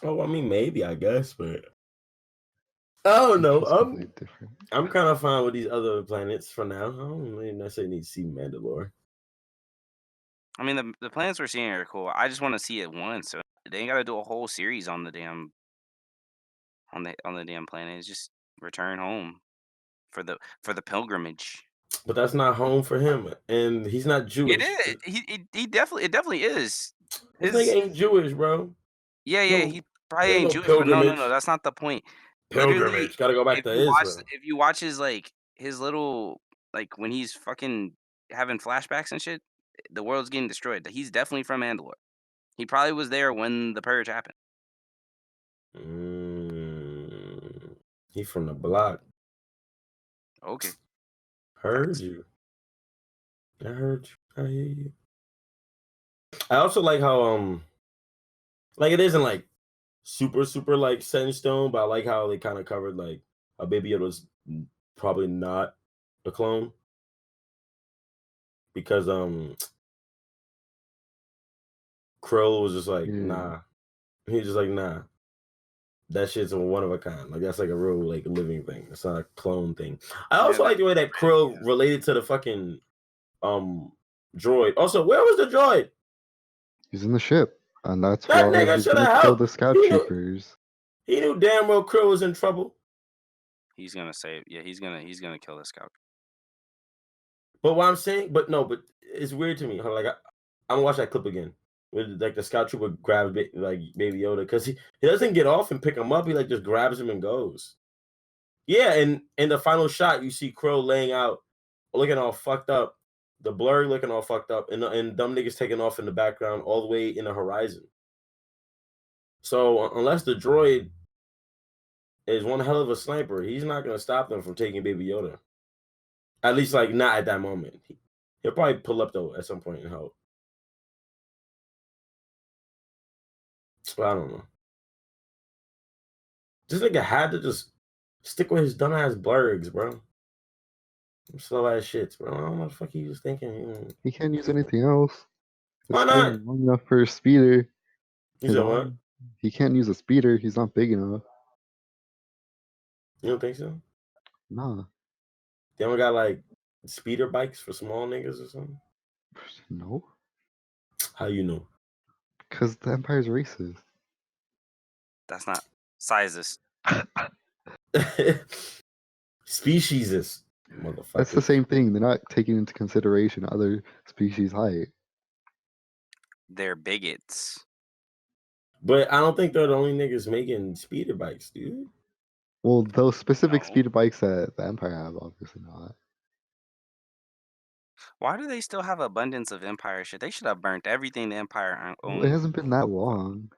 Oh, I mean, maybe, I guess, but I don't know. I'm kind of fine with these other planets for now. I don't really necessarily need to see Mandalore. I mean, the planets we're seeing are cool. I just want to see it once. So they ain't got to do a whole series on the damn planet. It's just return home for the pilgrimage. But that's not home for him, and he's not Jewish. It is. It definitely is. This nigga ain't Jewish, bro. Yeah, he probably ain't Jewish, but no, that's not the point. Pilgrimage, gotta go back to Israel. If you watch his little, like when he's fucking having flashbacks and shit, the world's getting destroyed. He's definitely from Mandalore. He probably was there when the purge happened. He from the block. Okay. Heard you. I heard you. I hear you. I also like how like it isn't like super like set in stone, but I like how they kind of covered like a Baby Yoda's probably not a clone because Krill was just like nah. He's just like nah. That shit's a one of a kind. Like that's like a real like living thing. It's not a clone thing. I also like the way that Krill related to the fucking droid. Also, where was the droid? He's in the ship, and that's That why nigga he's should gonna have kill helped. the scout troopers. He knew damn well Krill was in trouble. He's gonna save. Yeah, he's gonna kill the scout. But what I'm saying, but it's weird to me. Like I'm gonna watch that clip again. Where like the scout trooper grabs like Baby Yoda because he doesn't get off and pick him up. He like just grabs him and goes. Yeah, and in the final shot, you see Krill laying out, looking all fucked up, the blur looking all fucked up, and dumb niggas taking off in the background all the way in the horizon. So unless the droid is one hell of a sniper, he's not gonna stop them from taking Baby Yoda. At least like not at that moment. He'll probably pull up though at some point and help. But I don't know. This nigga had to just stick with his dumbass blurgs, bro. Slow ass shits, bro. I don't know what the fuck he was thinking. He can't use anything else. Why not? Long enough for a speeder. You said what? He can't use a speeder. He's not big enough. You don't think so? Nah. They don't got like speeder bikes for small niggas or something? No. How you know? Because the Empire's racist. That's not sizes. Speciesist, motherfucker. That's the same thing. They're not taking into consideration other species' height. They're bigots. But I don't think they're the only niggas making speeder bikes, dude. Well, those specific speeder bikes that the Empire have, obviously not. Why do they still have abundance of Empire shit? They should have burnt everything the Empire owned. Well, it hasn't been that long.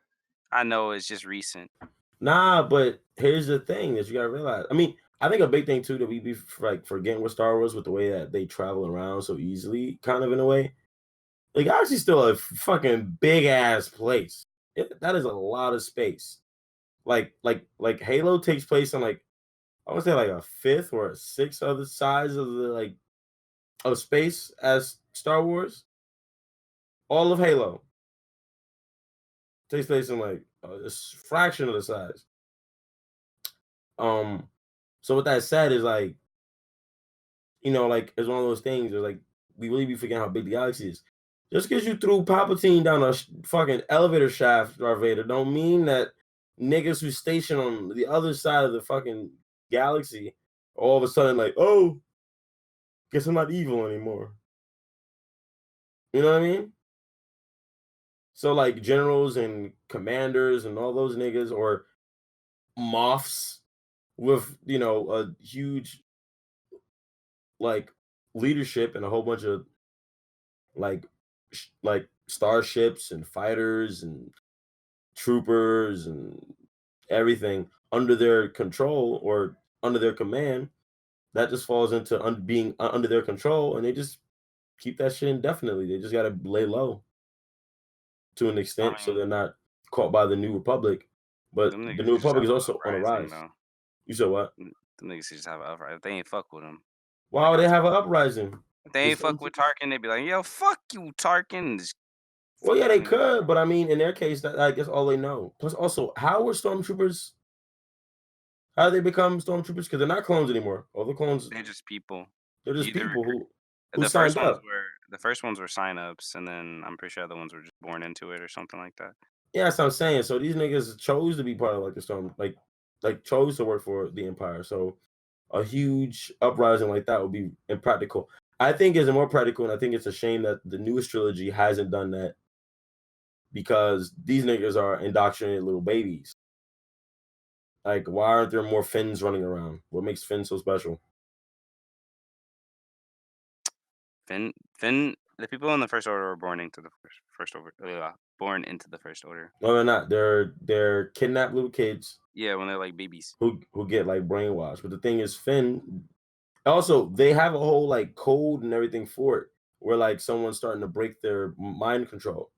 I know, it's just recent. Nah, but here's the thing that you gotta realize. I mean, I think a big thing too that we be like forgetting with Star Wars with the way that they travel around so easily, kind of in a way. Like, actually, still a fucking big ass place. That is a lot of space. Like Halo takes place on like I would say like a fifth or a sixth of the size of the like of space as Star Wars. All of Halo takes place in like a fraction of the size. So with that said, is like, you know, like it's one of those things. Where, like we really be forgetting how big the galaxy is. Just because you threw Palpatine down a fucking elevator shaft, Darth Vader, don't mean that niggas who station on the other side of the fucking galaxy all of a sudden like, oh, guess I'm not evil anymore. You know what I mean? So like generals and commanders and all those niggas or moffs with, you know, a huge like leadership and a whole bunch of like starships and fighters and troopers and everything under their control or under their command, that just falls into being under their control, and they just keep that shit indefinitely. They just got to lay low to an extent, so they're not caught by the New Republic. But the New Republic is also on a rise. Though. You said what? The niggas just have an uprising. If they ain't fuck with them. Why would they have an uprising? If they ain't fuck with Tarkin, they'd be like, yo, fuck you, Tarkin. Well, yeah, they could, but I mean, in their case, that I guess all they know. Plus, also, how were stormtroopers? How did they become stormtroopers? Because they're not clones anymore. All the clones, they're just people. They're just people who the signed first up. The first ones were sign-ups, and then I'm pretty sure other ones were just born into it or something like that. Yeah, that's what I'm saying. So these niggas chose to be part of like the storm, like chose to work for the Empire. So a huge uprising like that would be impractical. I think it's more practical, and I think it's a shame that the newest trilogy hasn't done that because these niggas are indoctrinated little babies. Like, why aren't there more Finns running around? What makes Finn so special? Finn, the people in the First Order were born into the first order. Born into the First Order. No, they're not. They're kidnapped little kids. Yeah, when they're like babies. Who get like brainwashed. But the thing is, Finn. Also, they have a whole like code and everything for it. where like someone's starting to break their mind control.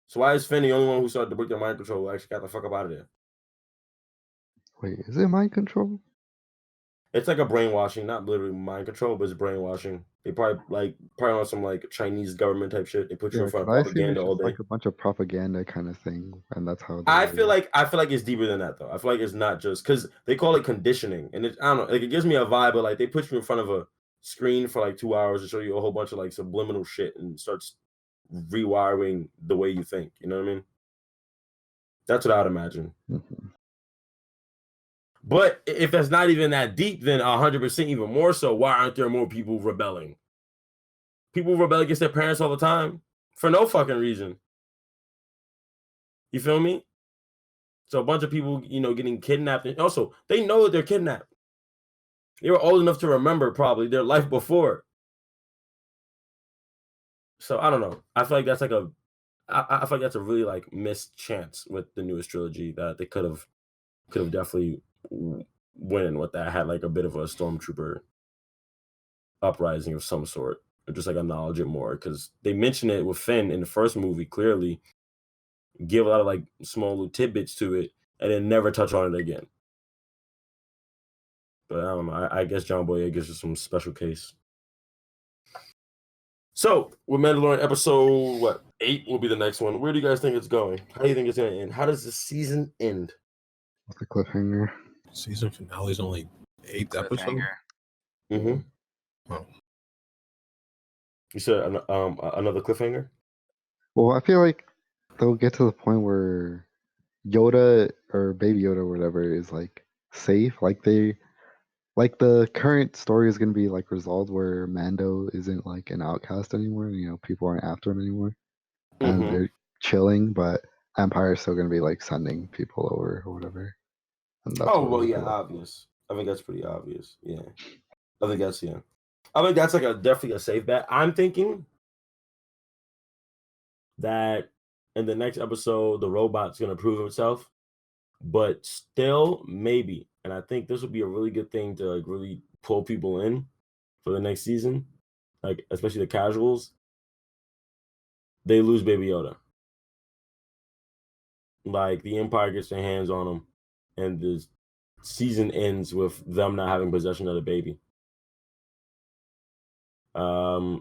So why is Finn the only one who started to break their mind control who actually got the fuck up out of there? Wait, is it mind control? It's like a brainwashing, not literally mind control, but it's brainwashing. They probably on some like Chinese government type shit. They put you in front of propaganda all day. Like a bunch of propaganda kind of thing, and that's how. I feel like it's deeper than that though. I feel like it's not just because they call it conditioning, and I don't know. Like it gives me a vibe of like they put you in front of a screen for like 2 hours to show you a whole bunch of like subliminal shit and starts rewiring the way you think. You know what I mean? That's what I would imagine. Mm-hmm. But if that's not even that deep, then 100% even more so. Why aren't there more people rebelling? People rebel against their parents all the time for no fucking reason. You feel me? So a bunch of people, getting kidnapped. And also, they know that they're kidnapped. They were old enough to remember probably their life before. So I don't know. I feel like that's like I feel like that's a really like missed chance with the newest trilogy that they could have definitely win with that. Had like a bit of a stormtrooper uprising of some sort, or just like acknowledge it more because they mention it with Finn in the first movie clearly, give a lot of like small little tidbits to it, and then never touch on it again. But I don't know. I guess John Boyega gives us some special case. So with Mandalorian episode 8 will be the next one. Where do you guys think it's going? How do you think it's gonna end? How does the season end? What's the cliffhanger? Season finale is only 8th episode. Mm-hmm. Oh. You said another cliffhanger? Well, I feel like they'll get to the point where Yoda or Baby Yoda or whatever is like safe. Like the current story is gonna be like resolved where Mando isn't like an outcast anymore. People aren't after him anymore, and they're chilling. But Empire is still gonna be like sending people over or whatever. Yeah, obvious. I think that's pretty obvious. Yeah, I think that's like definitely a safe bet. I'm thinking that in the next episode, the robot's gonna prove himself, but still maybe. And I think this would be a really good thing to like really pull people in for the next season, like especially the casuals. They lose Baby Yoda. Like the Empire gets their hands on him, and the season ends with them not having possession of the baby.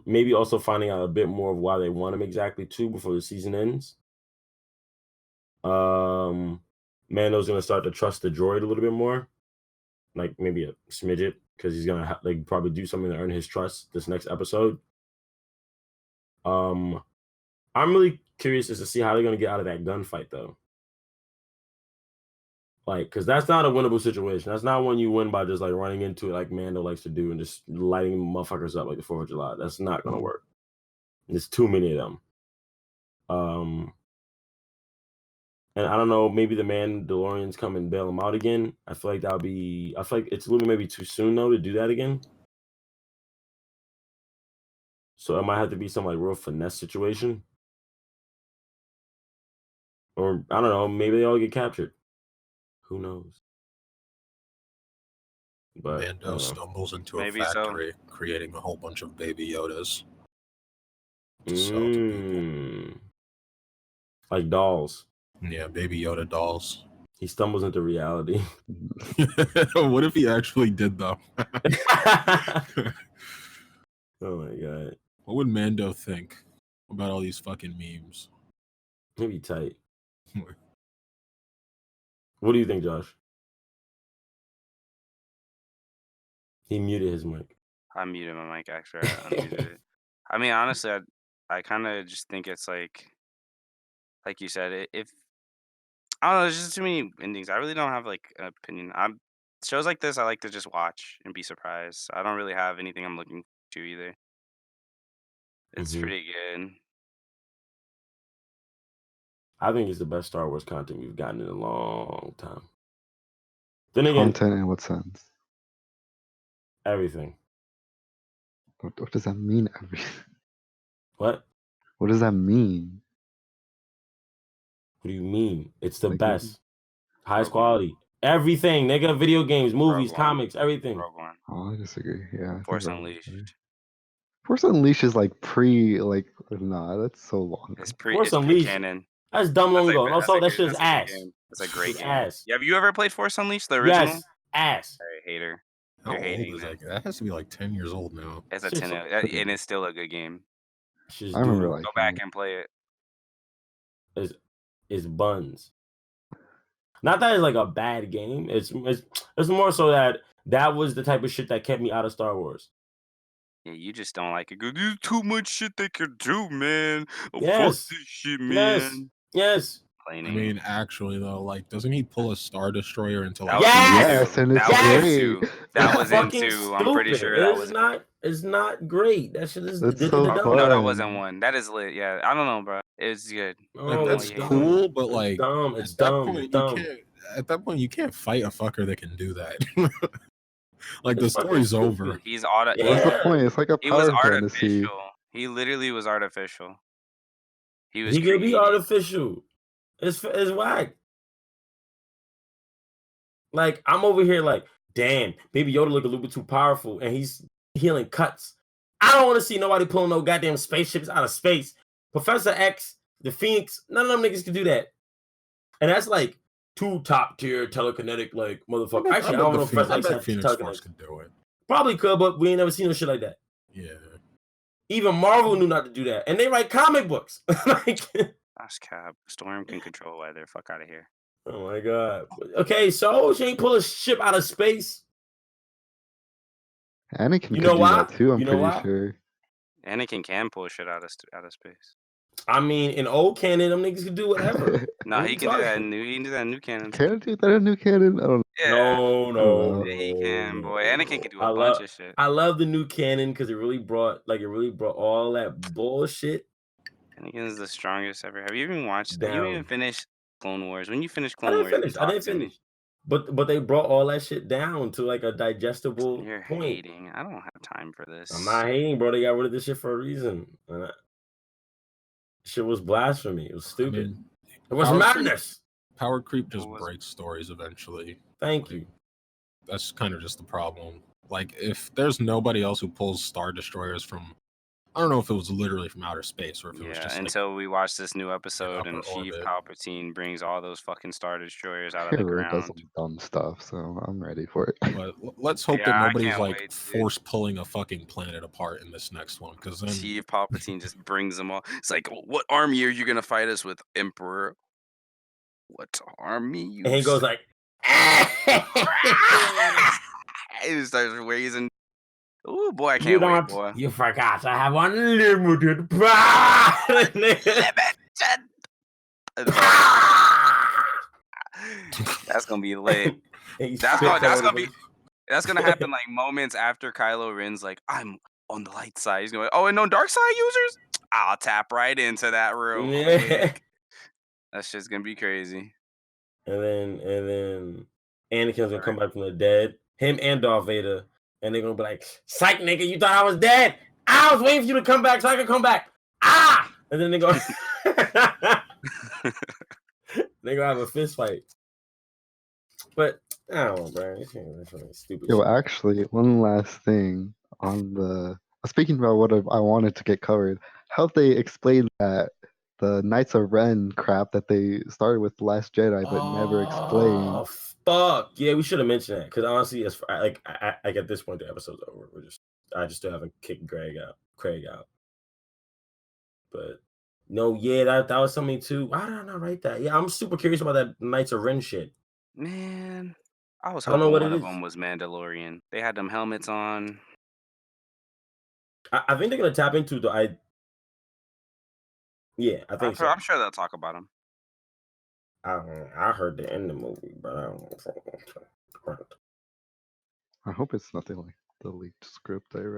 Maybe also finding out a bit more of why they want him exactly too before the season ends. Mando's gonna start to trust the droid a little bit more, like maybe a smidget, because he's gonna probably do something to earn his trust this next episode. I'm really curious as to see how they're gonna get out of that gunfight though. Like, because that's not a winnable situation. That's not one you win by just like running into it like Mando likes to do and just lighting motherfuckers up like the 4th of July. That's not gonna work. There's too many of them. And I don't know, maybe the Mandalorians come and bail him out again. I feel like it's a little maybe too soon though to do that again. So it might have to be some like real finesse situation. Or I don't know, maybe they all get captured. Who knows? But Mando stumbles into a factory, creating a whole bunch of Baby Yodas to sell to people. Like dolls. Yeah, Baby Yoda dolls. He stumbles into reality. What if he actually did though? Oh my god. What would Mando think about all these fucking memes? He'd be tight. What do you think, Josh? He muted his mic. I muted my mic, actually. I unmuted it. I mean, honestly, I kind of just think it's like you said, if I don't know, there's just too many endings. I really don't have like an opinion. Shows like this, I like to just watch and be surprised. I don't really have anything I'm looking to either. It's pretty good. I think it's the best Star Wars content we've gotten in a long time. Then again, content in what sense? Everything. What does that mean? Everything. What? What does that mean? What do you mean? It's the best, highest quality, everything. Nigga, video games, movies, comics, everything. Oh, I disagree. Yeah. Force Unleashed. Force Unleashed is like nah, that's so long. It's Force Unleashed. canon. That's dumb long ago. And also, that shit is ass. It's a great game. Ass. Have you ever played Force Unleashed, the original? Yes, ass. All right, hater. How old is that? That has to be like 10 years old now. It's a 10, and it's still a good game. I remember like go back and play it. It's buns. Not that it's like a bad game. It's more so that was the type of shit that kept me out of Star Wars. Yeah, you just don't like it. There's too much shit they could do, man. Yes. Fuck this shit, man. Yes. I mean, actually, though, like, doesn't he pull a Star Destroyer into like? Yes, and it's great. That was into. I'm pretty sure that was not. It's not great. That shit is. It's so fun. No, that wasn't one. That is lit. Yeah, I don't know, bro. It's good. Like, that's cool, but like, it's dumb. At that point, you can't fight a fucker that can do that. Like the story's over. He's auto. What's the point? It's like a power fantasy. He literally was artificial. He could be artificial. It's whack. Like I'm over here like, damn, Baby Yoda look a little bit too powerful, and he's healing cuts. I don't want to see nobody pulling no goddamn spaceships out of space. Professor X, the Phoenix, none of them niggas can do that. And that's like 2 top tier telekinetic like motherfuckers. Actually, I don't know if Professor X has telekinetic. Can do it. Probably could, but we ain't never seen no shit like that. Yeah. Even Marvel knew not to do that, and they write comic books. Like, that's cap. Storm can control weather. Fuck out of here. Oh my god. Okay, so she ain't pull a ship out of space. Anakin can do that too. I'm pretty sure. Anakin can pull shit out of space. I mean, in old canon, them niggas can do whatever. No, he can do that in new canon. Can he do that in new canon? I don't know. Yeah. No. Yeah, he can, boy. Anakin can do a bunch of shit. I love the new canon because it really brought all that bullshit. Anakin is the strongest ever. Have you even watched? Have you even finished Clone Wars? When you finish Clone Wars, I didn't finish. But they brought all that shit down to like a digestible You're point. hating. I don't have time for this. I'm not hating, bro. They got rid of this shit for a reason. Shit was blasphemy. It was stupid. I mean, it was madness. Power creep just breaks stories eventually. Thank you. That's kind of just the problem. Like, if there's nobody else who pulls Star Destroyers from, I don't know if it was literally from outer space or if it was just until we watch this new episode and Chief Palpatine brings all those fucking Star Destroyers out of the ground. Does some dumb stuff, so I'm ready for it. But let's hope that nobody's like force pulling a fucking planet apart in this next one, because then Chief Palpatine just brings them all. It's like, what army are you gonna fight us with, Emperor? What army? And he goes like, he starts raising. Oh boy, I can't wait, boy. You forgot I have unlimited power. That's gonna be lit. That's gonna happen like moments after Kylo Ren's like, I'm on the light side. He's going, oh, and no dark side users? I'll tap right into that room. Yeah. That's just gonna be crazy. And then Anakin's gonna come back from the dead. Him and Darth Vader. And they're gonna be like, psych, nigga, you thought I was dead. I was waiting for you to come back so I could come back. Ah! And then they're gonna have a fist fight. But I don't know, bro. It's really stupid. Yo, actually, one last thing on the speaking about what I wanted to get covered. How they explain that the Knights of Ren crap that they started with The Last Jedi but never explained. Oh, fuck. Yeah, we should have mentioned that because honestly, as far, like at this point, the episode's over. I just still haven't kicked Craig out. But no, yeah, that was something too. Why did I not write that? Yeah, I'm super curious about that Knights of Ren shit. Man, I was hoping one of them was Mandalorian. They had them helmets on. I think they're gonna tap into the. Yeah, I think so. I'm sure they'll talk about him. I heard the end of the movie, but I don't know. I hope it's nothing like the leaked script I read.